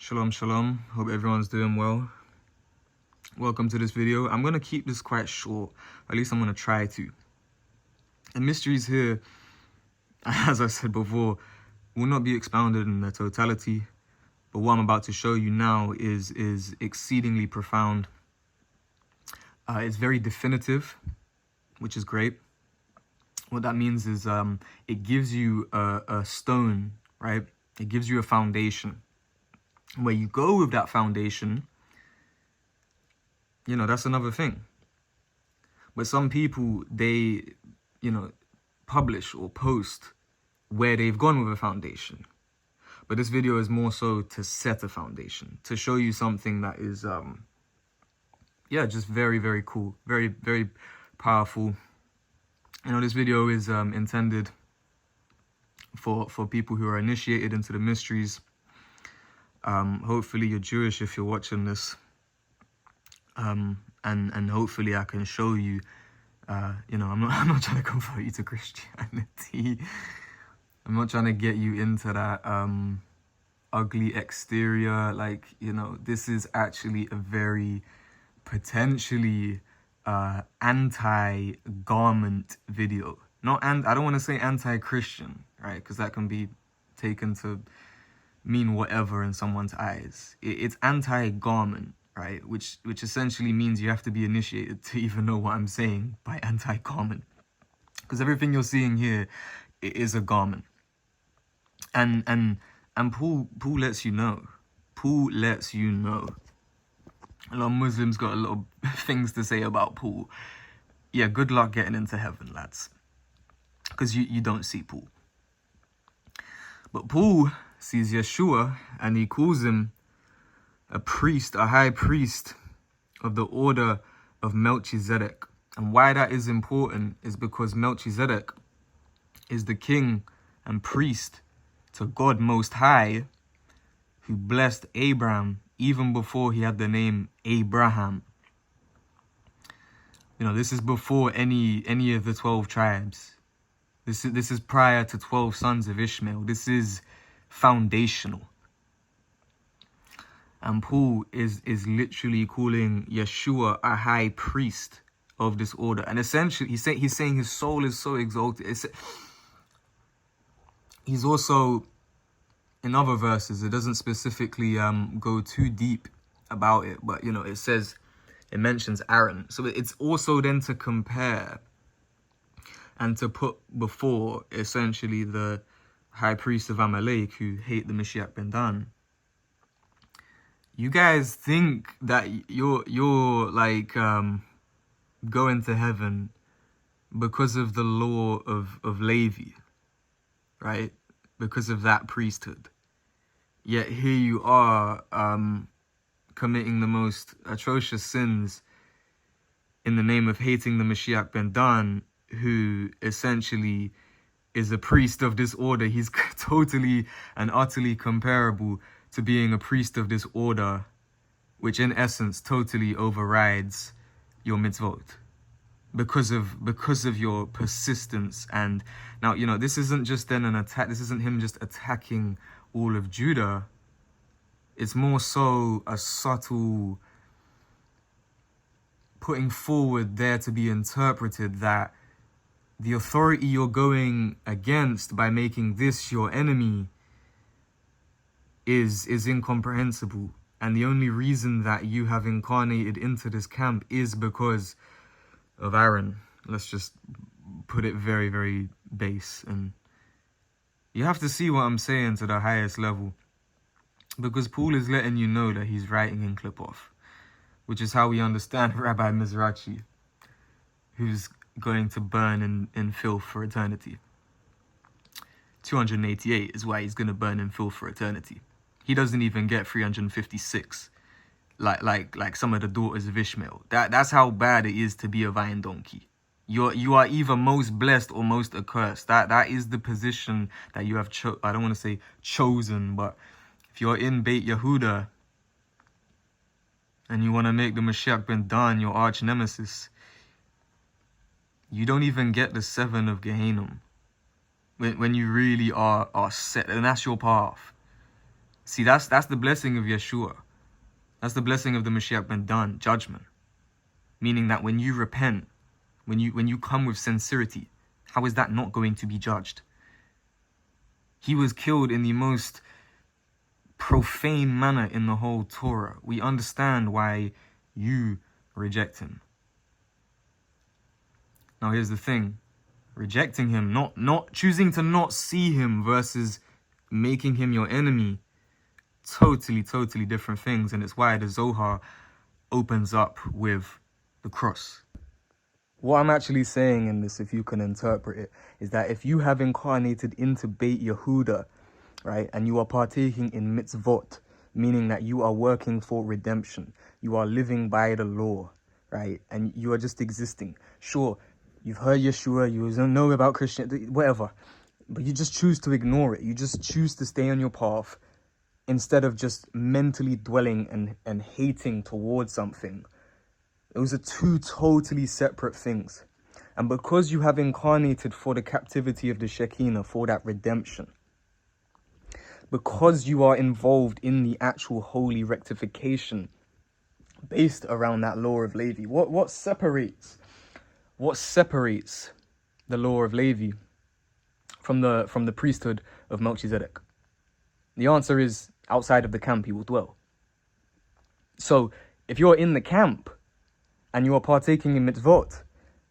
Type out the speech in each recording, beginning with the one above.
Shalom, shalom. Hope everyone's doing well. Welcome to this video. I'm going to keep this quite short. At least I'm going to try to. The mysteries here, as I said before, will not be expounded in their totality. But what I'm about to show you now is exceedingly profound. It's very definitive, which is great. What that means is it gives you a stone, right? It gives you a foundation. Where you go with that foundation, that's another thing. But some people, they, publish or post where they've gone with a foundation. But this video is more so to set a foundation, to show you something that is, just very, very cool, very, very powerful. This video is intended for people who are initiated into the mysteries. Hopefully you're Jewish if you're watching this, and hopefully I can show you. I'm not trying to convert you to Christianity. I'm not trying to get you into that ugly exterior. This is actually a very potentially anti-garment video. I don't want to say anti-Christian, right? Because that can be taken to mean whatever in someone's eyes. It's anti-garment, right? Which essentially means you have to be initiated to even know what I'm saying by anti-garment. Because everything you're seeing here is a garment. And Paul lets you know. Paul lets you know. A lot of Muslims got a lot of things to say about Paul. Yeah, good luck getting into heaven, lads. Because you don't see Paul. But Paul sees Yeshua, and he calls him a priest, a high priest of the order of Melchizedek. And why that is important is because Melchizedek is the king and priest to God Most High, who blessed Abraham even before he had the name Abraham. This is before any of the 12 tribes. This is prior to 12 sons of Ishmael. This is foundational. And Paul is literally calling Yeshua a high priest of this order. And essentially, he's saying his soul is so exalted. He's also, in other verses, it doesn't specifically go too deep about it. But, it mentions Aaron. So it's also then to compare and to put before, essentially, the high priest of Amalek who hate the Mashiach ben Dan. You guys think that you're like going to heaven because of the law of Levi, right? Because of that priesthood. Yet here you are committing the most atrocious sins in the name of hating the Mashiach ben Dan, who essentially is a priest of this order. He's totally and utterly comparable to being a priest of this order, which in essence totally overrides your mitzvot because of your persistence. And now, this isn't just then an attack. This isn't him just attacking all of Judah. It's more so a subtle putting forward there to be interpreted that the authority you're going against by making this your enemy is incomprehensible. And the only reason that you have incarnated into this camp is because of Aaron. Let's just put it very, very base. And you have to see what I'm saying to the highest level. Because Paul is letting you know that he's writing in clip-off. Which is how we understand Rabbi Mizrachi, who's going to burn in filth for eternity. 288 is why he's going to burn in filth for eternity. He doesn't even get 356 like some of the daughters of Ishmael. That's how bad it is to be a vine donkey. You are either most blessed or most accursed. That is the position that you have I don't want to say chosen, but if you're in Beit Yehuda and you want to make the Mashiach ben Dan your arch nemesis, you don't even get the 7 of Gehenna when you really are set, and that's your path. See, that's the blessing of Yeshua. That's the blessing of the Mashiach ben Dan, judgment. Meaning that when you repent, when you come with sincerity, how is that not going to be judged? He was killed in the most profane manner in the whole Torah. We understand why you reject him. Now here's the thing. Rejecting him, not choosing to not see him versus making him your enemy, totally different things. And it's why the Zohar opens up with the cross. What I'm actually saying in this, if you can interpret it, is that if you have incarnated into Beit Yehuda, right, and you are partaking in mitzvot, meaning that you are working for redemption, you are living by the law, right, and you are just existing. Sure, you've heard Yeshua, you don't know about Christianity, whatever, but you just choose to ignore it. You just choose to stay on your path instead of just mentally dwelling and hating towards something. Those are two totally separate things. And because you have incarnated for the captivity of the Shekinah, for that redemption, because you are involved in the actual holy rectification based around that law of Levi, what separates the law of Levi from the priesthood of Melchizedek? The answer is outside of the camp he will dwell. So if you're in the camp and you are partaking in mitzvot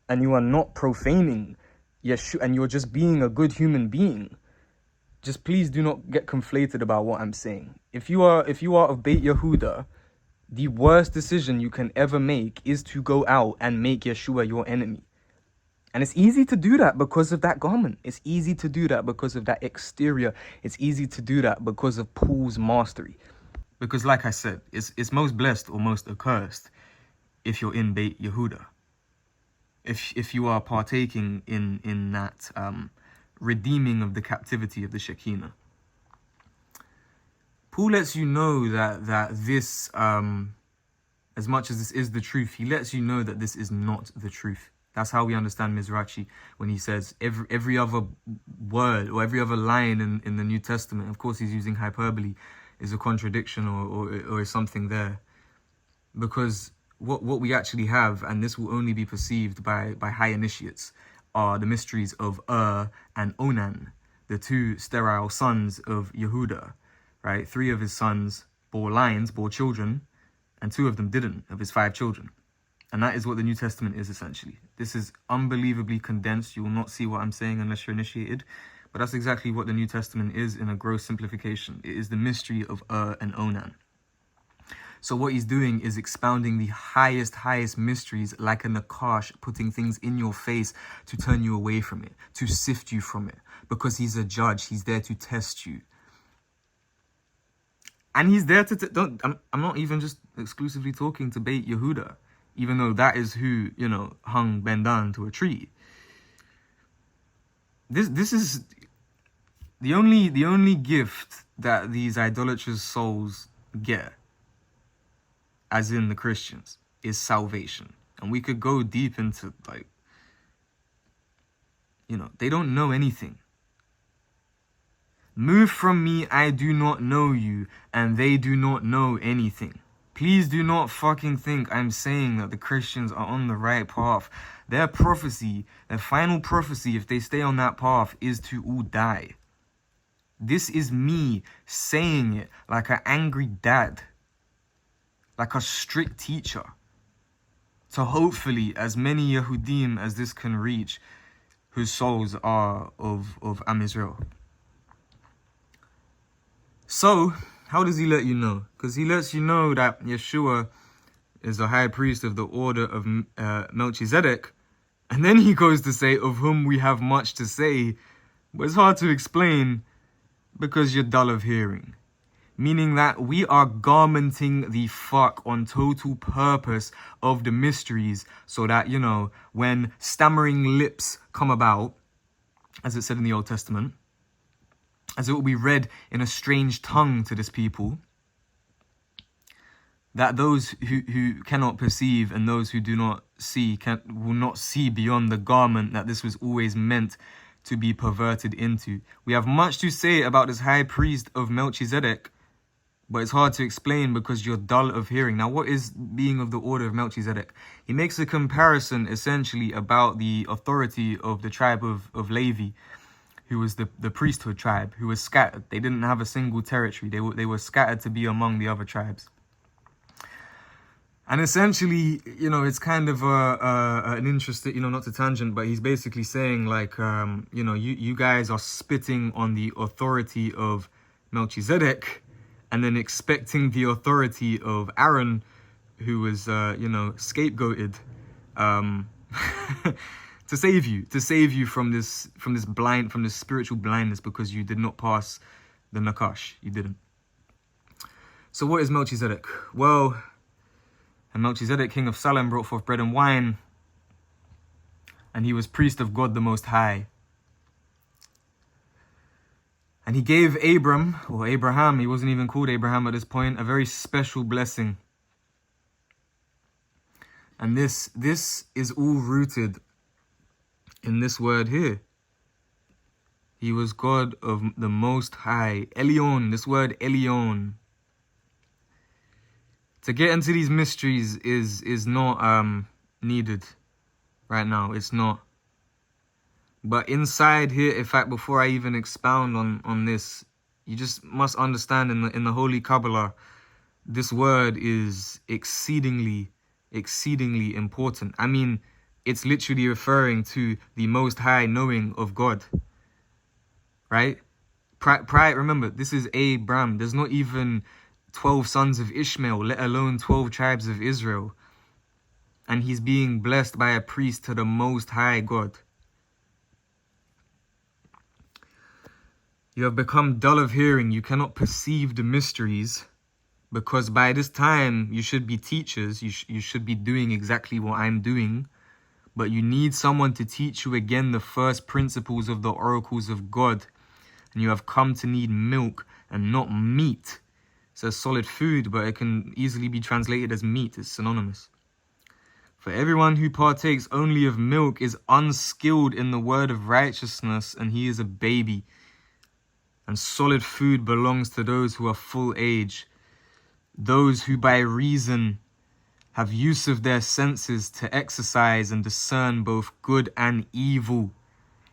and you are not profaning Yeshua and you're just being a good human being, just please do not get conflated about what I'm saying. If you are of Beit Yehuda, the worst decision you can ever make is to go out and make Yeshua your enemy. And it's easy to do that because of that garment. It's easy to do that because of that exterior. It's easy to do that because of Paul's mastery. Because like I said, it's most blessed or most accursed if you're in Beit Yehuda. If you are partaking in that redeeming of the captivity of the Shekinah. Paul lets you know that this, as much as this is the truth, he lets you know that this is not the truth. That's how we understand Mizrachi when he says every other word or every other line in the New Testament, of course he's using hyperbole, is a contradiction or is something there. Because what we actually have, and this will only be perceived by high initiates, are the mysteries of and Onan, the two sterile sons of Yehuda, right? 3 of his sons bore children, and 2 of them didn't, of his 5 children. And that is what the New Testament is, essentially. This is unbelievably condensed. You will not see what I'm saying unless you're initiated. But that's exactly what the New Testament is in a gross simplification. It is the mystery of and Onan. So what he's doing is expounding the highest mysteries like a nakash, putting things in your face to turn you away from it, to sift you from it. Because he's a judge. He's there to test you. And he's there to... I'm not even just exclusively talking to Beit Yehuda, even though that is who, hung Ben Dan to a tree. This is the only gift that these idolatrous souls get, as in the Christians, is salvation. And we could go deep into, they don't know anything. Move from me, I do not know you, and they do not know anything. Please do not fucking think I'm saying that the Christians are on the right path. Their prophecy, their final prophecy, if they stay on that path, is to all die. This is me saying it like an angry dad, like a strict teacher, to hopefully as many Yehudim as this can reach, whose souls are of Am Israel. So, how does he let you know? Because he lets you know that Yeshua is a high priest of the order of Melchizedek. And then he goes to say, of whom we have much to say. But it's hard to explain because you're dull of hearing. Meaning that we are garmenting the fuck on total purpose of the mysteries. So that, when stammering lips come about, as it said in the Old Testament, as it will be read in a strange tongue to this people, that those who cannot perceive and those who do not see will not see beyond the garment that this was always meant to be perverted into. We have much to say about this high priest of Melchizedek, but it's hard to explain because you're dull of hearing. Now, what is being of the order of Melchizedek? He makes a comparison essentially about the authority of the tribe of Levi, who was the priesthood tribe, who was scattered. They didn't have a single territory. They were scattered to be among the other tribes. And essentially, you know, it's kind of an interesting, you know, not to tangent, but he's basically saying like, you know, you guys are spitting on the authority of Melchizedek and then expecting the authority of Aaron, who was, you know, scapegoated, to save you from this spiritual blindness because you did not pass the Nakash. You didn't. So what is Melchizedek? Well, and Melchizedek, king of Salem, brought forth bread and wine, and he was priest of God the Most High. And he gave Abram, or Abraham, he wasn't even called Abraham at this point, a very special blessing. And this is all rooted in this word here. He was God of the Most High. Elyon, this word Elyon. To get into these mysteries is not needed right now. It's not. But inside here, in fact, before I even expound on this, you just must understand in the Holy Kabbalah, this word is exceedingly important. I mean, it's literally referring to the Most High knowing of God. Right? Remember, this is Abram. There's not even 12 sons of Ishmael, let alone 12 tribes of Israel. And he's being blessed by a priest to the Most High God. You have become dull of hearing. You cannot perceive the mysteries, because by this time you should be teachers. You should be doing exactly what I'm doing. But you need someone to teach you again the first principles of the oracles of God. And you have come to need milk and not meat. It says solid food, but it can easily be translated as meat. It's synonymous. For everyone who partakes only of milk is unskilled in the word of righteousness, and he is a baby. And solid food belongs to those who are full age, those who by reason have use of their senses to exercise and discern both good and evil.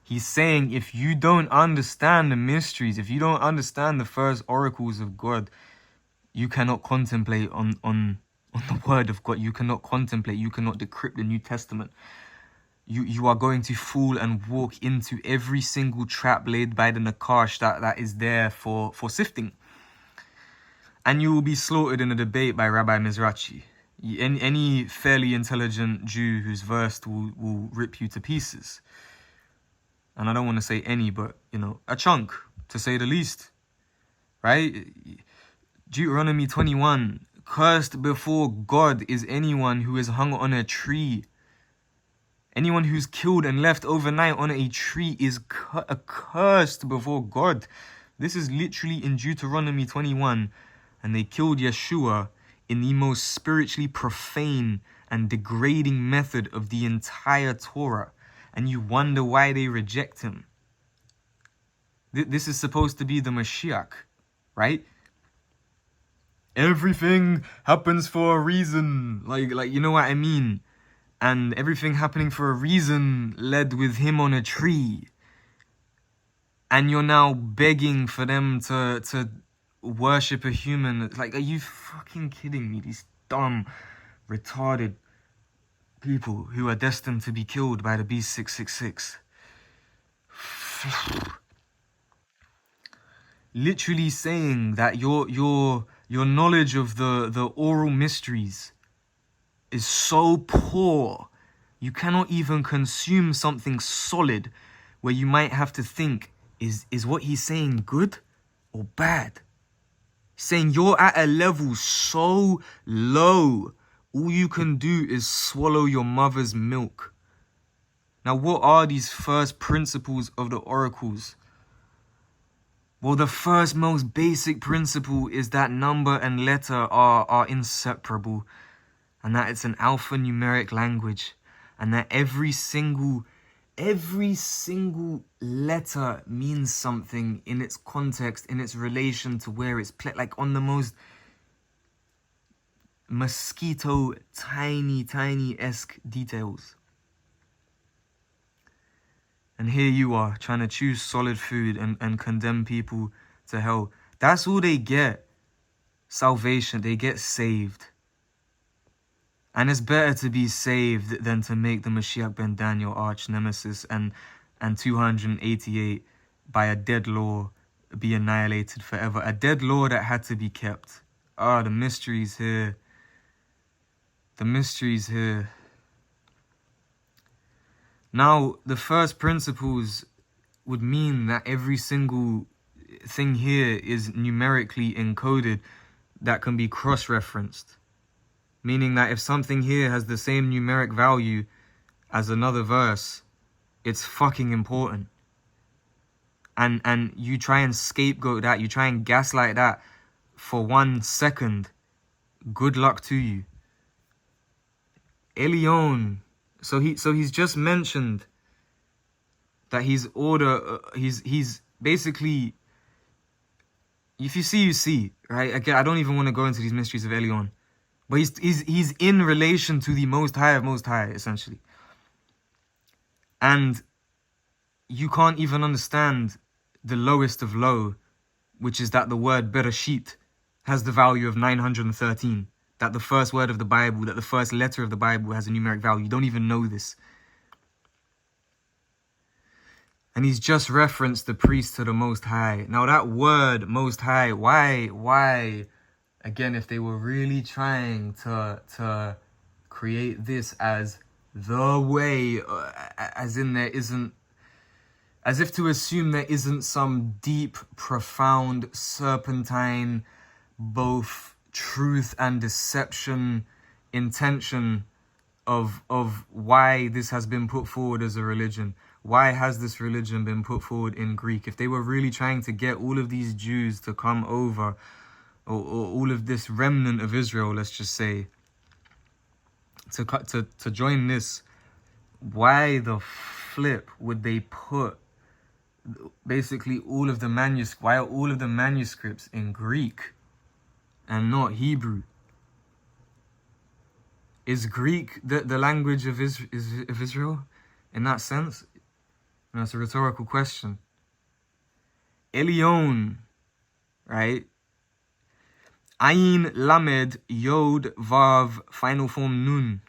He's saying if you don't understand the mysteries, if you don't understand the first oracles of God, you cannot contemplate on the word of God. You cannot contemplate. You cannot decrypt the New Testament. You are going to fall and walk into every single trap laid by the Nakash that is there for sifting. And you will be slaughtered in a debate by Rabbi Mizrachi. Any fairly intelligent Jew who's versed will rip you to pieces. And I don't want to say any, but, you know, a chunk, to say the least. Right? Deuteronomy 21, cursed before God is anyone who is hung on a tree. Anyone who's killed and left overnight on a tree is accursed before God. This is literally in Deuteronomy 21. And they killed Yeshua in the most spiritually profane and degrading method of the entire Torah. And you wonder why they reject him. This is supposed to be the Mashiach, right? Everything happens for a reason. Like you know what I mean? And everything happening for a reason led with him on a tree. And you're now begging for them to worship a human. Like, are you fucking kidding me? These dumb, retarded people who are destined to be killed by the beast 666. Literally saying that your knowledge of the oral mysteries is so poor, you cannot even consume something solid where you might have to think, is what he's saying good or bad? He's saying you're at a level so low, all you can do is swallow your mother's milk. Now, what are these first principles of the oracles? Well, the first most basic principle is that number and letter are inseparable, and that it's an alphanumeric language, and that every single every single letter means something in its context, in its relation to where it's like on the most mosquito tiny-esque details. And here you are trying to choose solid food and condemn people to hell. That's all they get. Salvation. They get saved. And it's better to be saved than to make the Mashiach ben Dan your arch nemesis and 288 by a dead law be annihilated forever. A dead law that had to be kept. Ah, the mysteries here. The mysteries here. Now, the first principles would mean that every single thing here is numerically encoded that can be cross-referenced. Meaning that if something here has the same numeric value as another verse, it's fucking important. And you try and scapegoat that, you try and gaslight that for 1 second, good luck to you. Elion. So he's just mentioned that he's basically, if you see, you see, right? Again, I don't even want to go into these mysteries of Elion. But he's in relation to the Most High of Most High, essentially. And you can't even understand the lowest of low, which is that the word Bereshit has the value of 913. That the first word of the Bible, that the first letter of the Bible has a numeric value. You don't even know this. And he's just referenced the priest to the Most High. Now that word, Most High, why? Again, if they were really trying to create this as the way, as in there isn't, as if to assume there isn't some deep, profound, serpentine, both truth and deception intention of why this has been put forward as a religion. Why has this religion been put forward in Greek? If they were really trying to get all of these Jews to come over, or all of this remnant of Israel, let's just say, to join this, why the flip would they put basically all of the manuscripts? Why are all of the manuscripts in Greek and not Hebrew? Is Greek the language of Israel in that sense? And that's a rhetorical question. Elion, right? Ayin, Lamed, Yod, Vav, final form Nun.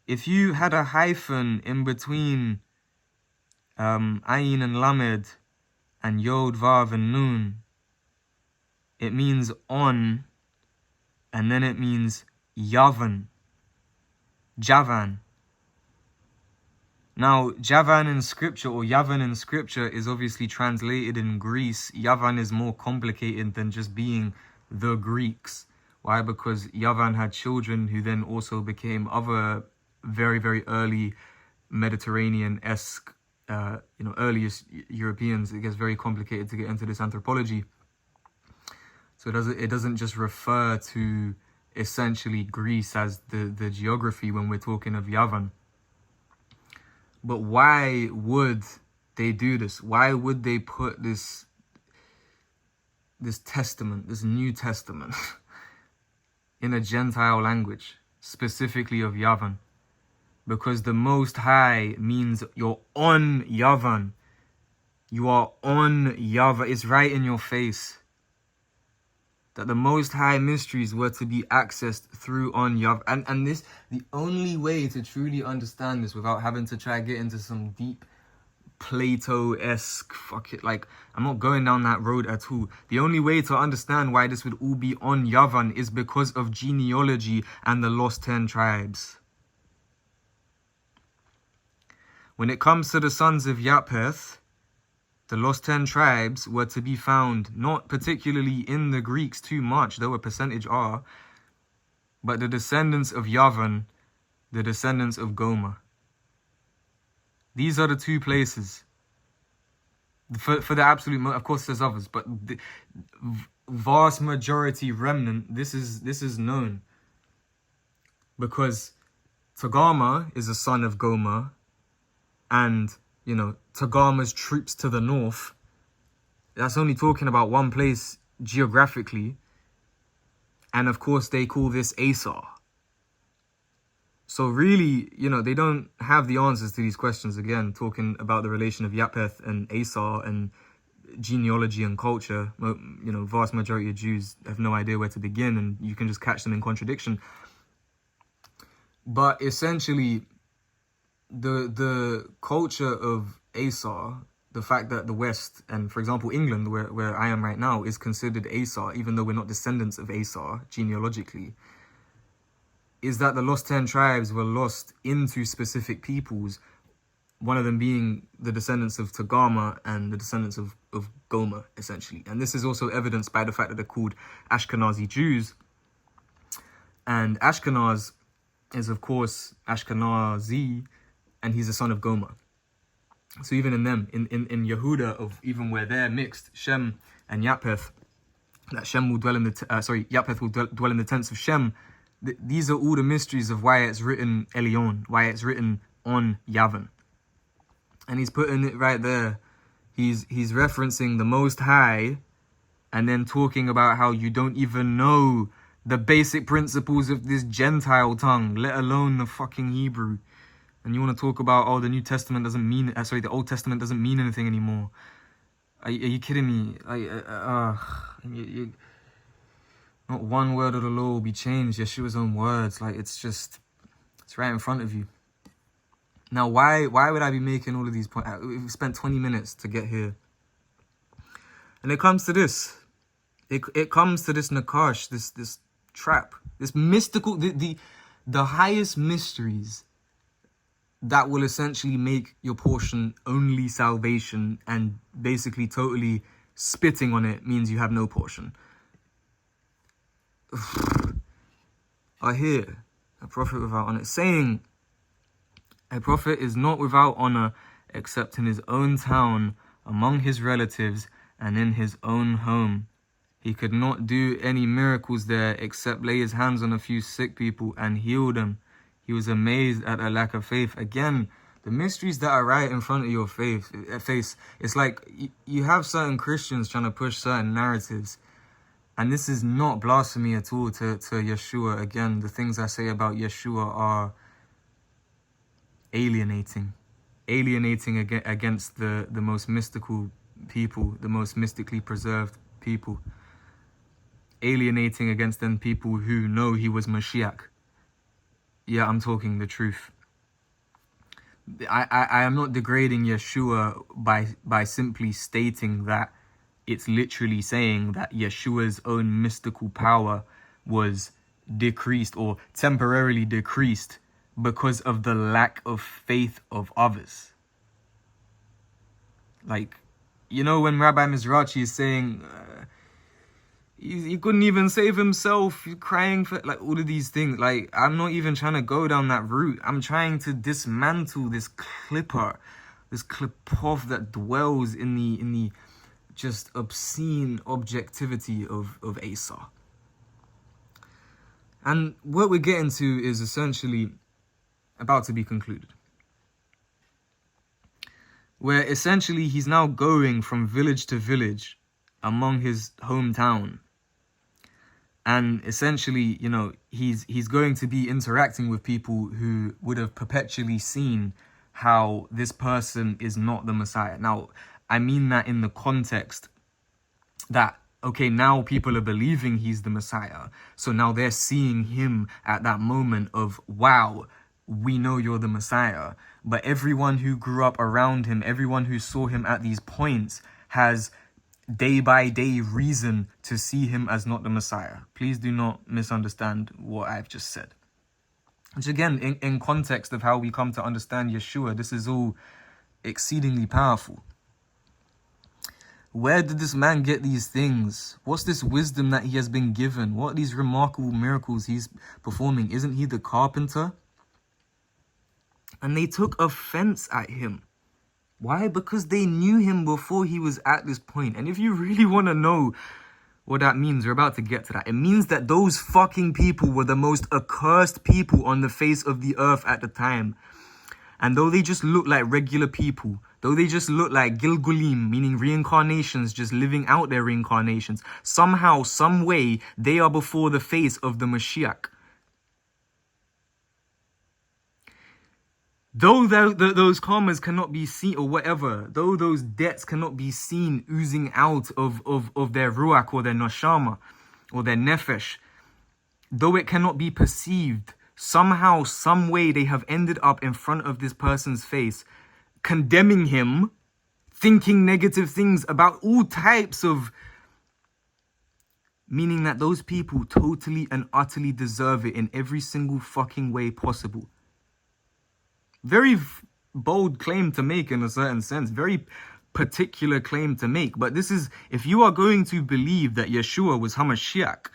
If you had a hyphen in between Ayin and Lamed and Yod, Vav and Nun, it means on, and then it means Yavan. Javan. Now, Javan in scripture, or Yavan in scripture, is obviously translated in Greece. Yavan is more complicated than just being the Greeks. Why? Because Yavan had children who then also became other very, very early Mediterranean-esque, earliest Europeans. It gets very complicated to get into this anthropology. So it doesn't just refer to essentially Greece as the geography when we're talking of Yavan. But why would they do this? Why would they put this testament, this New Testament, in a Gentile language, specifically of Yavan? Because the Most High means you're on Yavan. You are on Yavan. It's right in your face. That the Most High mysteries were to be accessed through on Yav. And this, the only way to truly understand this without having to try to get into some deep Plato-esque, I'm not going down that road at all. The only way to understand why this would all be on Yavan is because of genealogy and the lost 10 tribes. When it comes to the sons of Japheth, the lost 10 tribes were to be found not particularly in the Greeks too much, though a percentage are, but the descendants of Yavan, the descendants of Gomer. These are the two places. For the absolute, of course there's others, but the vast majority remnant, this is known. Because Togarma is a son of Gomer, and, you know, Togarma's troops to the north, that's only talking about one place geographically. And of course, they call this Asar. So really, you know, they don't have the answers to these questions. Again, talking about the relation of Japheth and Asar and genealogy and culture, you know, vast majority of Jews have no idea where to begin, and you can just catch them in contradiction. But essentially, the culture of Asar, the fact that the West, and for example England, where I am right now, is considered Asar, even though we're not descendants of Asar genealogically, is that the lost 10 tribes were lost into specific peoples, one of them being the descendants of Togarma and the descendants of Gomer, essentially. And this is also evidenced by the fact that they're called Ashkenazi Jews. And Ashkenaz is, of course, Ashkenazi, and he's a son of Gomer. So even in them, in Yehuda, of even where they're mixed, Shem and Japheth, that Shem will dwell in the, Japheth will dwell in the tents of Shem. These are all the mysteries of why it's written Elion, why it's written on Yavin. And he's putting it right there. He's referencing the Most High, and then talking about how you don't even know the basic principles of this Gentile tongue, let alone the fucking Hebrew. And you want to talk about, oh, the New Testament doesn't mean, the Old Testament doesn't mean anything anymore. Are you kidding me? Not one word of the law will be changed. Yeshua's own words. Like, it's right in front of you. Now, why would I be making all of these points? We've spent 20 minutes to get here. And it comes to this. It comes to this Nakash, this trap, this mystical, the highest mysteries that will essentially make your portion only salvation, and basically totally spitting on it means you have no portion. I hear a prophet without honor saying, a prophet is not without honor except in his own town, among his relatives, and in his own home. He could not do any miracles there except lay his hands on a few sick people and heal them. He was amazed at a lack of faith. Again, the mysteries that are right in front of your face. It's like you have certain Christians trying to push certain narratives. And this is not blasphemy at all to Yeshua. Again, the things I say about Yeshua are alienating against the most mystical people, the most mystically preserved people. Alienating against them people who know he was Mashiach. Yeah, I'm talking the truth. I am not degrading Yeshua by simply stating that it's literally saying that Yeshua's own mystical power was decreased or temporarily decreased because of the lack of faith of others. Like, you know, when Rabbi Mizrachi is saying he couldn't even save himself, he's crying for, like, all of these things. Like, I'm not even trying to go down that route. I'm trying to dismantle this clipper, this clipoff that dwells in the just obscene objectivity of Asa. And what we're getting to is essentially about to be concluded, where essentially he's now going from village to village among his hometown. And essentially, you know, he's going to be interacting with people who would have perpetually seen how this person is not the Messiah. Now, I mean that in the context that, okay, now people are believing he's the Messiah. So now they're seeing him at that moment of, wow, we know you're the Messiah. But everyone who grew up around him, everyone who saw him at these points has day by day reason to see him as not the Messiah. Please do not misunderstand what I've just said. Which again, in context of how we come to understand Yeshua, this is all exceedingly powerful. Where did this man get these things? What's this wisdom that he has been given? What are these remarkable miracles he's performing? Isn't he the carpenter? And they took offense at him. Why? Because they knew him before he was at this point. And if you really want to know what that means, we're about to get to that. It means that those fucking people were the most accursed people on the face of the earth at the time. And though they just look like regular people, though they just look like Gilgulim, meaning reincarnations, just living out their reincarnations, somehow, some way, they are before the face of the Mashiach. Though those karmas cannot be seen, or whatever, though those debts cannot be seen oozing out of their ruach or their nashama or their nefesh, though it cannot be perceived, somehow, some way, they have ended up in front of this person's face, condemning him, thinking negative things about all types of, meaning that those people totally and utterly deserve it in every single fucking way possible. Very bold claim to make in a certain sense, very particular claim to make. But this is, if you are going to believe that Yeshua was Hamashiach,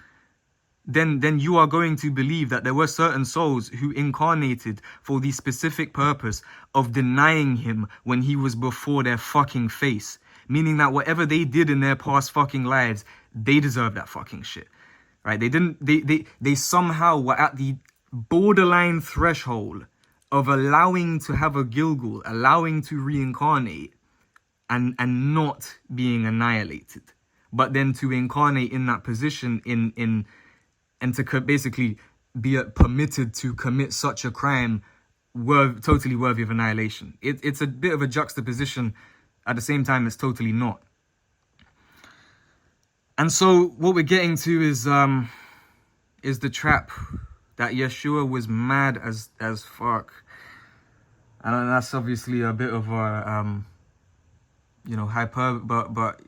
then you are going to believe that there were certain souls who incarnated for the specific purpose of denying him when he was before their fucking face. Meaning that whatever they did in their past fucking lives, they deserve that fucking shit. Right? They somehow were at the borderline threshold of allowing to have a Gilgul, allowing to reincarnate and not being annihilated. But then to incarnate in that position and to basically be permitted to commit such a crime totally worthy of annihilation. It's a bit of a juxtaposition. At the same time, it's totally not. And so what we're getting to is the trap that Yeshua was mad as fuck. And that's obviously a bit of a but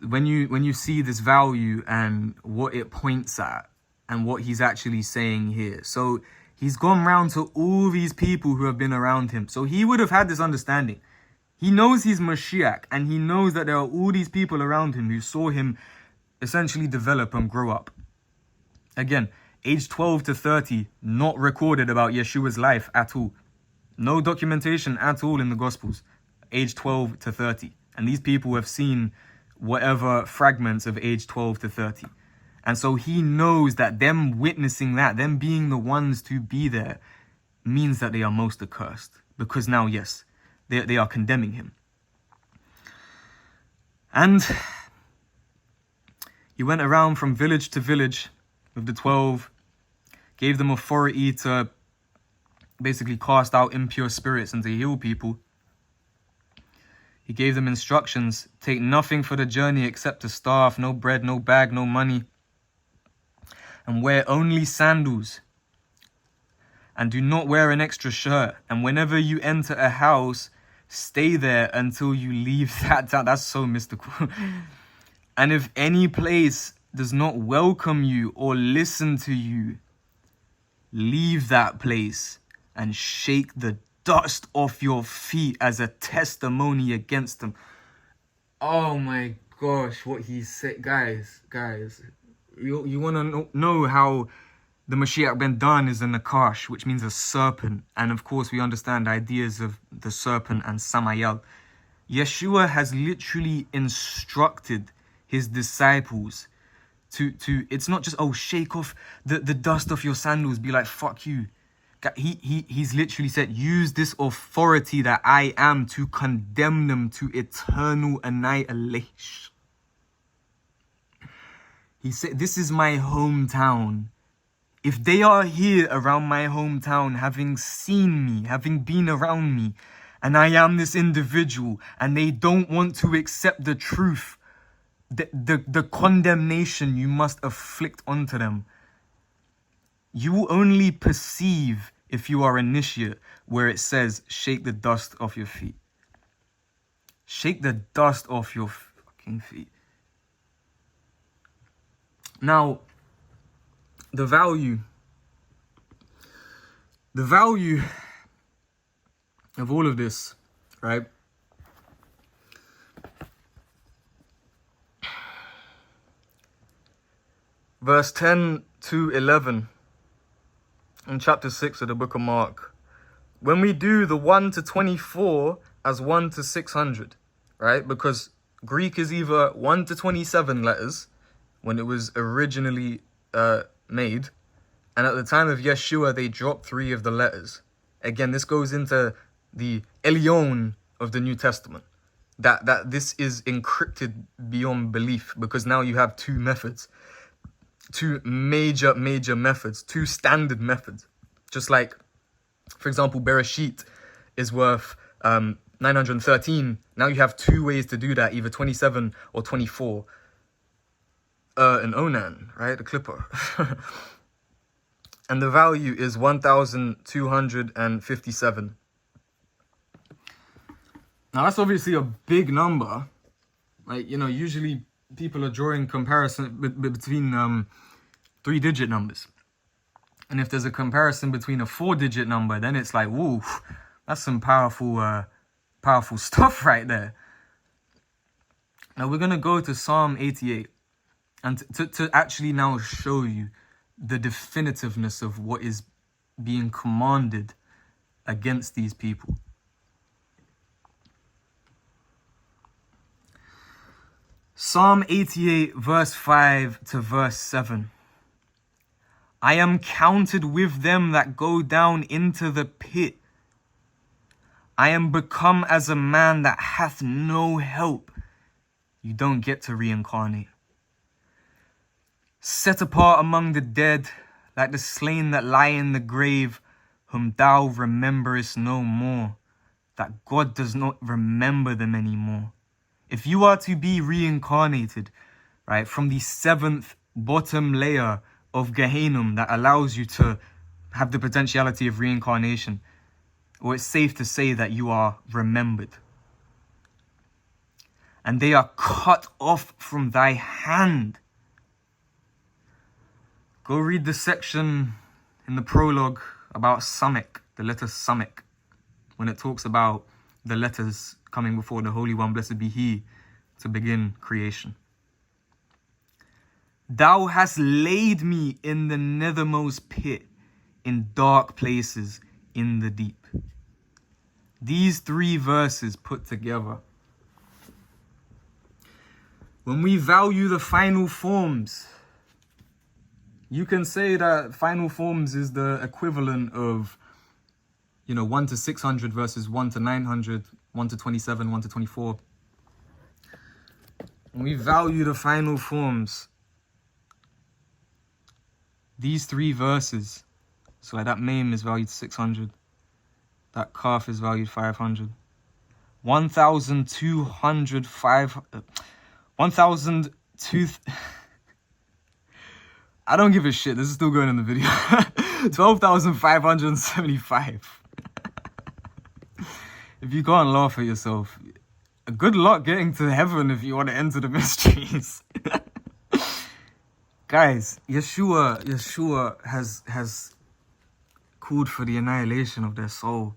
when you see this value and what it points at and what he's actually saying here. So he's gone round to all these people who have been around him. So he would have had this understanding. He knows he's Mashiach, and he knows that there are all these people around him who saw him essentially develop and grow up. Again, age 12 to 30, not recorded about Yeshua's life at all. No documentation at all in the Gospels. Age 12 to 30. And these people have seen whatever fragments of age 12 to 30. And so he knows that them witnessing that, them being the ones to be there, means that they are most accursed. Because now, yes, they are condemning him. And he went around from village to village with the 12, gave them authority to basically cast out impure spirits and to heal people. He gave them instructions: take nothing for the journey except a staff, no bread, no bag, no money, and wear only sandals. And do not wear an extra shirt. And whenever you enter a house, stay there until you leave that town. That's so mystical. And if any place does not welcome you or listen to you, leave that place and shake the dust off your feet as a testimony against them. Oh my gosh, what he said. Guys, you want to know how the Mashiach ben Dan is a Nakash, which means a serpent. And of course, we understand ideas of the serpent and Samael. Yeshua has literally instructed his disciples to it's not just, oh, shake off the dust off your sandals, be like, fuck you. He's literally said, use this authority that I am to condemn them to eternal annihilation. He said, this is my hometown. If they are here around my hometown, having seen me, having been around me, and I am this individual, and they don't want to accept the truth, the condemnation you must afflict onto them. You will only perceive, if you are initiate, where it says, shake the dust off your feet. Shake the dust off your fucking feet. Now, the value of all of this, right? Verse 10 to 11 in chapter 6 of the book of Mark. When we do the 1 to 24 as 1 to 600, right? Because Greek is either 1 to 27 letters when it was originally made, and at the time of Yeshua they dropped 3 of the letters. Again, this goes into the Elyon of the New Testament. That this is encrypted beyond belief, because now you have 2 methods, 2 major methods, 2 standard methods. Just like, for example, Bereshit is worth 913. Now you have 2 ways to do that, either 27 or 24. An Onan, right? The clipper. And the value is 1,257. Now that's obviously a big number. Like, you know, usually people are drawing comparison between 3-digit numbers. And if there's a comparison between a 4-digit number, then it's like, whoa, that's some powerful stuff right there. Now we're going to go to Psalm 88. And to actually now show you the definitiveness of what is being commanded against these people. Psalm 88, verse 5 to verse 7. I am counted with them that go down into the pit. I am become as a man that hath no help. You don't get to reincarnate. Set apart among the dead, like the slain that lie in the grave, whom thou rememberest no more, that God does not remember them anymore. If you are to be reincarnated, right, from the 7th bottom layer of Gehenna that allows you to have the potentiality of reincarnation, well, it's safe to say that you are remembered. And they are cut off from thy hand. Go read the section in the prologue about Samek, the letter Samek, when it talks about the letters coming before the Holy One, blessed be He, to begin creation. Thou hast laid me in the nethermost pit, in dark places, in the deep. These 3 verses put together. When we value the final forms, you can say that final forms is the equivalent of, 1 to 600 versus 1 to 900, 1 to 27, 1 to 24. When we value the final forms, these 3 verses, so like that meme is valued 600, that calf is valued 500, 1,202. I don't give a shit. This is still going in the video. 12,575. If you can't laugh at yourself, good luck getting to heaven if you want to enter the mysteries. Guys, Yeshua has called for the annihilation of their soul,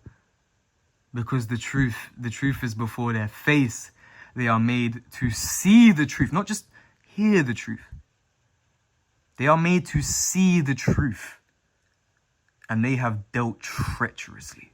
because the truth is before their face. They are made to see the truth, not just hear the truth. They are made to see the truth, and they have dealt treacherously.